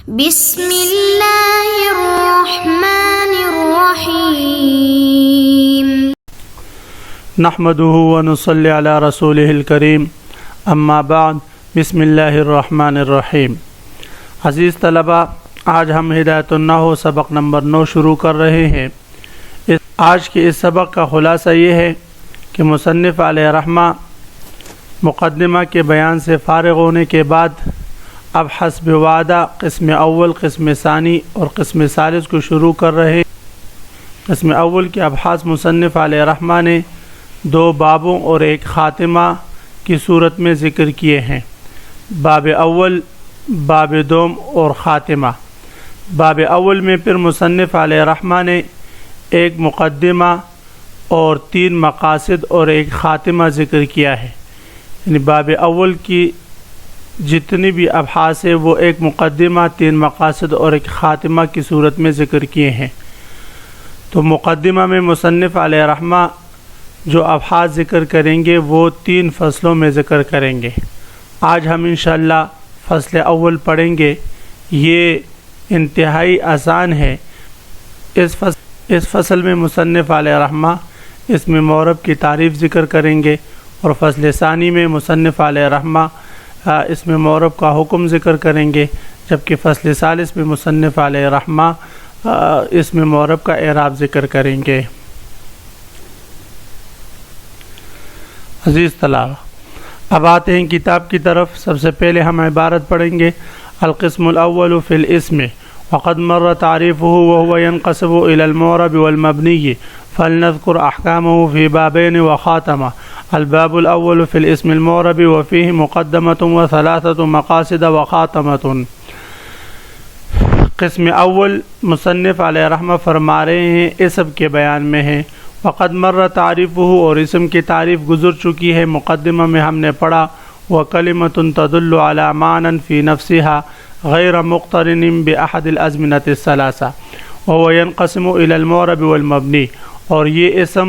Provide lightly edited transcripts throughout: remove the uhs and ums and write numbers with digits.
بسم اللہ الرحمن الرحیم نحمده ونصلی علی رسولہ الکریم اما بعد بسم اللہ الرحمن الرحیم۔ عزیز طلبہ، آج ہم ہدایت النحو سبق نمبر 9 شروع کر رہے ہیں۔ آج کے اس سبق کا خلاصہ یہ ہے کہ مصنف علیہ رحمہ مقدمہ کے بیان سے فارغ ہونے کے بعد اب حسب وعدہ قسم اول، قسم ثانی اور قسم ثالث کو شروع کر رہے ہیں۔ قسم اول کے ابحاث مصنف علیہ رحمہ نے 2 بابوں اور 1 خاتمہ کی صورت میں ذکر کیے ہیں، باب اول، باب دوم اور خاتمہ۔ باب اول میں پھر مصنف علیہ رحمہ نے 1 مقدمہ اور 3 مقاصد اور 1 خاتمہ ذکر کیا ہے، یعنی باب اول کی جتنی بھی ابحاث ہے وہ 1 مقدمہ، 3 مقاصد اور 1 خاتمہ کی صورت میں ذکر کیے ہیں۔ تو مقدمہ میں مصنف علیہ رحمہ جو ابحاث ذکر کریں گے وہ 3 فصلوں میں ذکر کریں گے۔ آج ہم انشاءاللہ فصل اول پڑھیں گے، یہ انتہائی آسان ہے۔ اس فصل میں مصنف علیہ رحمہ اسم معرب کی تعریف ذکر کریں گے، اور فصل ثانی میں مصنف علیہ رحمہ اسم معرب کا حکم ذکر کریں گے، جبکہ فصل ثالث میں مصنف علیہ رحمہ اسم معرب کا اعراب ذکر کریں گے۔ عزیز طلبہ، اب آتے ہیں کتاب کی طرف۔ سب سے پہلے ہم عبارت پڑھیں گے، القسم الاول فی الاسم وقد مر تعریفه وهو ينقسم الى المعرب والمبنی فلنذكر احکامه في بابين وخاتمہ۔ الباب الاول فی الاسم المعرب وفيه مقدمة و3 مقاصد وخاتمة۔ قسم اول مصنف علیہ رحمہ فرما رہے ہیں اسم کے بیان میں ہے۔ وقد مر تعریفه، اور اسم کی تعریف گزر چکی ہے، مقدمہ میں ہم نے پڑھا، وکلمۃ تدل علی معنی فی نفسها غیر مقترن بأحد الازمنة الثلاثة وهو ينقسم الى المعرب والمبنی، اور یہ اسم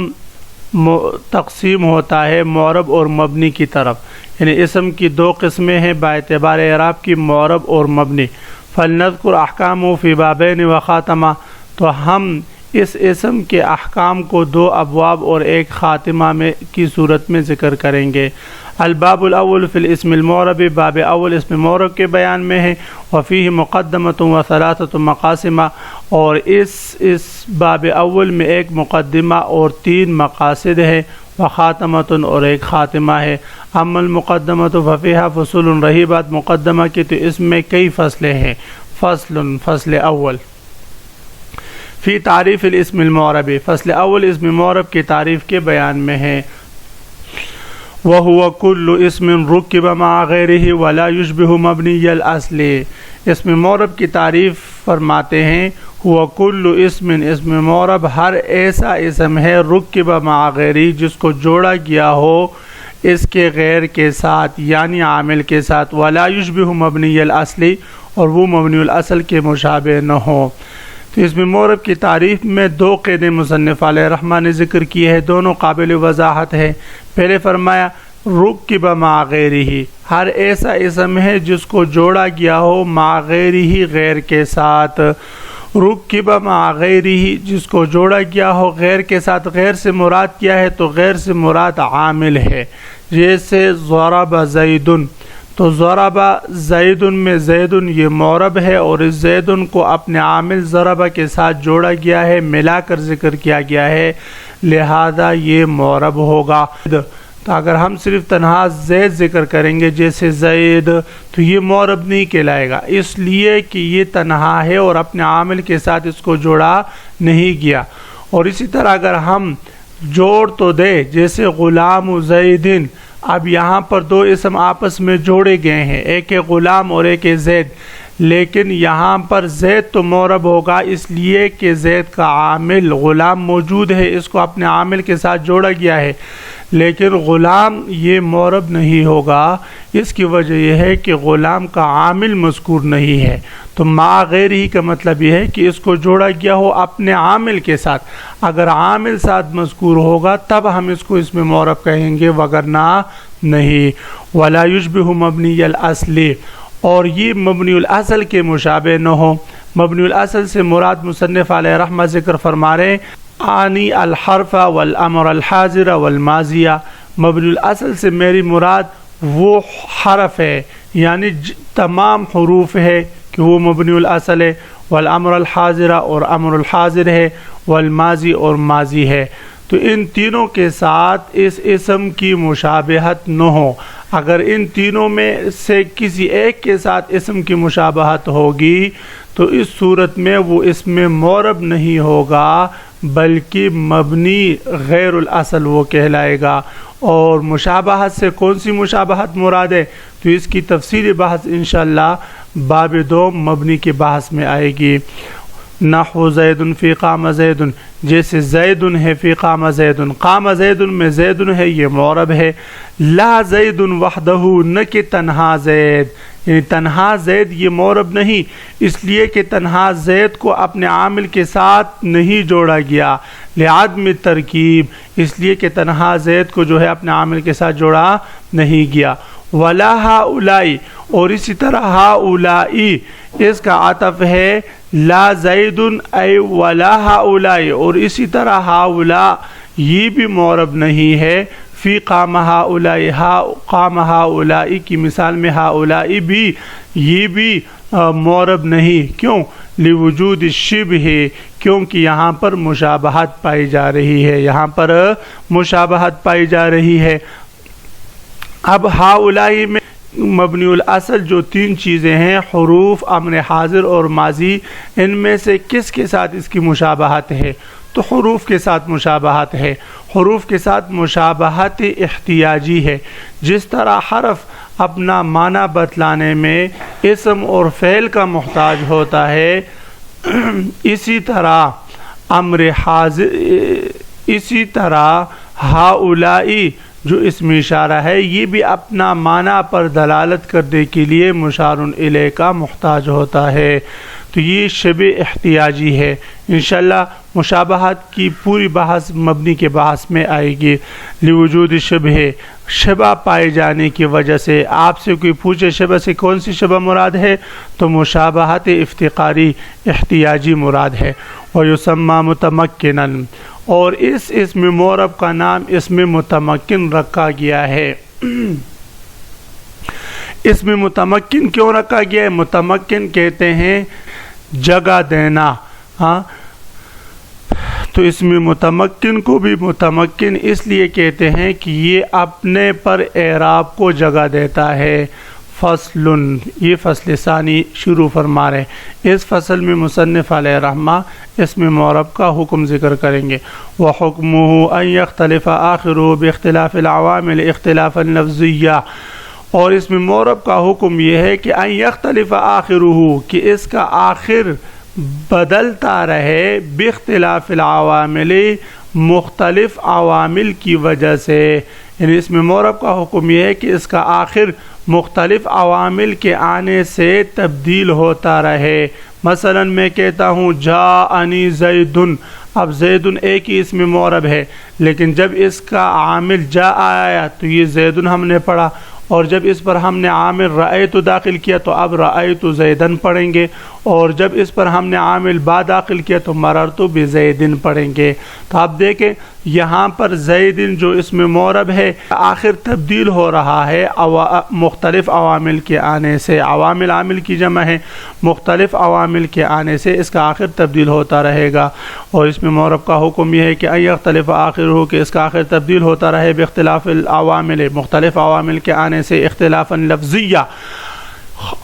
تقسیم ہوتا ہے معرب اور مبنی کی طرف، یعنی اسم کی 2 قسمیں ہیں باعتبار اعراب کی، معرب اور مبنی۔ فلنذکر احکامہ فی بابین وخاتمہ، تو ہم اس اسم کے احکام کو 2 ابواب اور 1 خاتمہ میں کی صورت میں ذکر کریں گے۔ الباب الاول فی الاسم المعرب، باب اول اسم معرب کے بیان میں ہے، وفیہ مقدمۃ و3 مقاسمہ، اور اس باب اول میں 1 مقدمہ اور 3 مقاصد ہے، وخاتمۃ اور 1 خاتمہ ہے۔ اما المقدمۃ ففیہا فصول، رہی بات مقدمہ کی تو اس میں کئی فصلیں ہیں۔ فصل اول فی تعریف الاسم المعرب، فصل اول اسم معرب کی تعریف کے بیان میں ہے۔ وَهُوَ كُلُّ اسم رُكِّبَ مَعَ غَيْرِهِ وَلَا يُشْبِهُ مَبْنِيَ الْأَصْلِ۔ اسم معرب کی تعریف فرماتے ہیں، هُوَ كُلُّ اسم معرب ہر ایسا اسم ہے، رُكِّبَ مَعَ غَيْرِهِ جس کو جوڑا گیا ہو اس کے غیر کے ساتھ، یعنی عامل کے ساتھ، وَلَا يُشْبِهُ مَبْنِيَ الْأَصْلِ، اور وہ مبنی الاصل کے مشابہ نہ ہو۔ تو اسم معرب کی تعریف میں 2 قیدیں مصنف علیہ رحمہ نے ذکر کی ہے، دونوں قابل وضاحت ہے۔ پہلے فرمایا رُكِّبَ مَعَ غَيْرِهِ، ہر ایسا اسم ہے جس کو جوڑا گیا ہو مع غیرہ، غیر کے ساتھ۔ رُكِّبَ مَعَ غَيْرِهِ جس کو جوڑا گیا ہو غیر کے ساتھ، غیر سے مراد کیا ہے؟ تو غیر سے مراد عامل ہے، جیسے ضرب زید، تو ضرب زید میں زید یہ معرب ہے، اور اس زید کو اپنے عامل ضرب کے ساتھ جوڑا گیا ہے، ملا کر ذکر کیا گیا ہے، لہذا یہ معرب ہوگا۔ تو اگر ہم صرف تنہا زید ذکر کریں گے جیسے زید، تو یہ معرب نہیں کہلائے گا، اس لیے کہ یہ تنہا ہے اور اپنے عامل کے ساتھ اس کو جوڑا نہیں گیا۔ اور اسی طرح اگر ہم جوڑ تو دے، جیسے غلام زیدن، اب یہاں پر 2 اسم آپس میں جوڑے گئے ہیں، ایک ہے غلام اور ایک ہے زید، لیکن یہاں پر زید تو معرب ہوگا اس لیے کہ زید کا عامل غلام موجود ہے، اس کو اپنے عامل کے ساتھ جوڑا گیا ہے، لیکن غلام یہ معرب نہیں ہوگا۔ اس کی وجہ یہ ہے کہ غلام کا عامل مذکور نہیں ہے۔ تو مع غیرہ کا مطلب یہ ہے کہ اس کو جوڑا گیا ہو اپنے عامل کے ساتھ، اگر عامل ساتھ مذکور ہوگا تب ہم اس کو اسم معرب کہیں گے، وگرنہ نہیں۔ ولا یشبہ مبنی الاصل، اور یہ مبنی الاصل کے مشابہ نہ ہو۔ مبنی الاصل سے مراد مصنف علیہ رحمہ ذکر فرما رہے آنی الحرف والامر الحاضر والماضیہ، مبنی الاصل سے میری مراد وہ حرف ہے، یعنی تمام حروف ہے کہ وہ مبنی الاصل ہے، والامر الحاضر اور امر الحاضر ہے، والماضی اور ماضی ہے۔ تو ان تینوں کے ساتھ اس اسم کی مشابہت نہ ہو۔ اگر ان تینوں میں سے کسی ایک کے ساتھ اسم کی مشابہت ہوگی تو اس صورت میں وہ اسم معرب نہیں ہوگا بلکہ مبنی غیر الاصل وہ کہلائے گا۔ اور مشابہت سے کون سی مشابہت مراد ہے تو اس کی تفصیلی بحث انشاءاللہ باب 2 مبنی کے بحث میں آئے گی۔ نحو زید فی قام زید، جیسے زید ہے فی قام زید، قام زید میں زید ہے یہ معرب ہے۔ لا زید وحدہ، نہ کہ تنہا زید، یعنی تنہا زید یہ معرب نہیں، اس لیے کہ تنہا زید کو اپنے عامل کے ساتھ نہیں جوڑا گیا، لعدم ترکیب، اس لیے کہ تنہا زید کو جو ہے اپنے عامل کے ساتھ جوڑا نہیں گیا۔ ولا ہؤلاء، اور اسی طرح ہؤلاء اس کا عطف ہے لا زید ای ولا ہؤلاء، اور اسی طرح ہؤلاء یہ بھی معرب نہیں ہے۔ فی قام ہؤلاء، قام ہؤلاء کی مثال میں ہؤلاء بھی یہ بھی معرب نہیں، کیوں؟ لوجود الشبہ، کیونکہ یہاں پر مشابہت پائی جا رہی ہے، یہاں پر مشابہت پائی جا رہی ہے۔ اب ہؤلاء میں مبنی الاصل جو 3 چیزیں ہیں، حروف، امر حاضر اور ماضی، ان میں سے کس کے ساتھ اس کی مشابہت ہے تو حروف کے ساتھ مشابہت ہے۔ حروف کے ساتھ مشابہت احتیاجی ہے، جس طرح حرف اپنا معنی بتلانے میں اسم اور فعل کا محتاج ہوتا ہے، اسی طرح امر حاضر، اسی طرح ہؤلاء جو اسم اشارہ ہے یہ بھی اپنا معنی پر دلالت کرنے کے لیے مشار الیہ کا محتاج ہوتا ہے۔ تو یہ شبہ احتیاجی ہے۔ انشاءاللہ مشابہت کی پوری بحث مبنی کے بحث میں آئے گی۔ لوجود شبہ، شبہ پائے جانے کی وجہ سے، آپ سے کوئی پوچھے شبہ سے کون سی شبہ مراد ہے تو مشابہت افتقاری احتیاجی مراد ہے۔ ویسمى متمکنا، اور اس اسم معرب کا نام اسم متمکن رکھا گیا ہے۔ اسم متمکن کیوں رکھا گیا ہے؟ متمکن کہتے ہیں جگہ دینا، ہاں، تو اسم متمکن کو بھی متمکن اس لیے کہتے ہیں کہ یہ اپنے پر اعراب کو جگہ دیتا ہے۔ فصل، یہ فصل ثانی شروع فرما رہے ہیں۔ اس فصل میں مصنف علیہ رحمہ اسم معرب کا حکم ذکر کریں گے۔ وَحُکْمُهُ أَن يَخْتَلِفَ آخِرُهُ بِاخْتِلَافِ الْعَوَامِلِ اخْتِلَافًا لَفْظِيًّا، اور اسم معرب کا حکم یہ ہے کہ ان یختلف آخرہ، کہ اس کا آخر بدلتا رہے، باختلاف العوامل، مختلف عوامل کی وجہ سے، یعنی اسم معرب کا حکم یہ ہے کہ اس کا آخر مختلف عوامل کے آنے سے تبدیل ہوتا رہے۔ مثلا میں کہتا ہوں جاءنی زید، اب زید ایک ہی اسم معرب ہے، لیکن جب اس کا عامل جا آیا تو یہ زید ہم نے پڑھا، اور جب اس پر ہم نے عامل رأیت داخل کیا تو اب رأیت زیدن پڑھیں گے، اور جب اس پر ہم نے عامل با داخل کیا تو مررت بزیدن پڑھیں گے۔ تو آپ دیکھیں یہاں پر زیدن جو اسم معرب ہے آخر تبدیل ہو رہا ہے مختلف عوامل کے آنے سے، عوامل عامل کی جمع ہے، مختلف عوامل کے آنے سے اس کا آخر تبدیل ہوتا رہے گا۔ اور اسم معرب کا حکم یہ ہے کہ ان یختلف آخرہ، کہ اس کا آخر تبدیل ہوتا رہے باختلاف العوامل، مختلف عوامل کے آنے سے، اختلافا لفظیہ،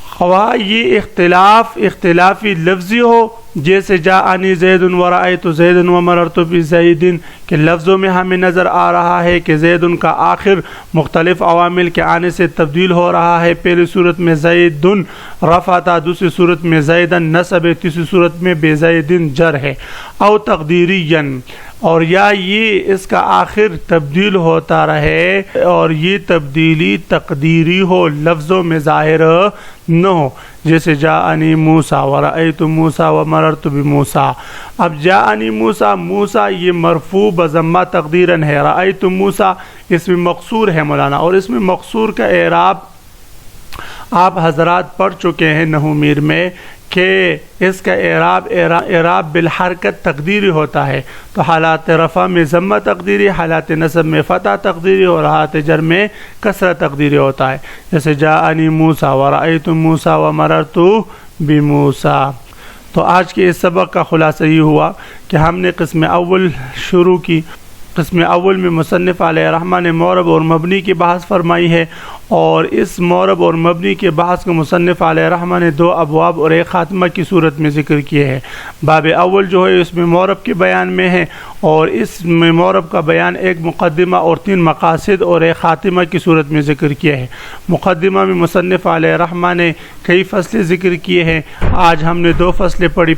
خواہ یہ اختلاف اختلافی لفظی ہو، جیسے جاءنی زید ورأیت زید ومررت بزید، کہ لفظوں میں ہمیں نظر آ رہا ہے کہ زید کا آخر مختلف عوامل کے آنے سے تبدیل ہو رہا ہے، پہلی صورت میں زید رفع تھا، دوسری صورت میں زیدن نصب ہے، تیسری صورت میں بزیدن جر ہے۔ او تقدیریا، اور یا یہ اس کا آخر تبدیل ہوتا رہے اور یہ تبدیلی تقدیری ہو، لفظوں میں ظاہر نہ ہو، جیسے جاءنی موسیٰ ورأیت موسیٰ ومررت بموسیٰ۔ اب جاءنی موسیٰ، موسیٰ یہ مرفوع بضمہ تقدیراً ہے، رأیت موسیٰ اس میں مقصور ہے مولانا، اور اس میں مقصور کا اعراب آپ حضرات پڑھ چکے ہیں نحو میر میں کہ اس کا اعراب بالحرکت تقدیری ہوتا ہے، تو حالات رفع میں ضمہ تقدیری، حالات نصب میں فتح تقدیری اور حالات جر میں کسرہ تقدیری ہوتا ہے، جیسے جاءنی موسیٰ ورأیت موسیٰ ومررت بموسیٰ۔ تو آج کے اس سبق کا خلاصہ یہ ہوا کہ ہم نے قسم اول شروع کی۔ قسم اول میں مصنف علیہ رحمہ نے معرب اور مبنی کی بحث فرمائی ہے، اور اس معرب اور مبنی کے بحث کو مصنف علیہ رحمہ نے 2 ابواب اور ایک خاتمہ کی صورت میں ذکر کیے ہیں۔ باب اول جو ہے اس میں معرب کے بیان میں ہے، اور اس میں معرب کا بیان ایک مقدمہ اور 3 مقاصد اور ایک خاتمہ کی صورت میں ذکر کیا ہے۔ مقدمہ میں مصنف علیہ رحمہ نے کئی فصلیں ذکر کیے ہیں، آج ہم نے 2 فصلیں پڑھی۔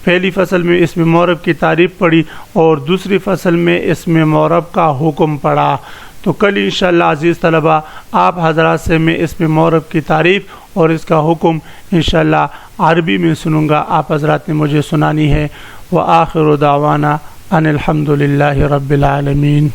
پہلی فصل میں اس میں معرب کی تعریف پڑھی، اور دوسری فصل میں اس میں معرب کا حکم پڑھا۔ تو کل انشاءاللہ عزیز طلبہ آپ حضرات سے میں اس میں معرب کی تعریف اور اس کا حکم انشاءاللہ عربی میں سنوں گا، آپ حضرات نے مجھے سنانی ہے۔ وآخر دعوانا ان الحمد للہ رب العالمین۔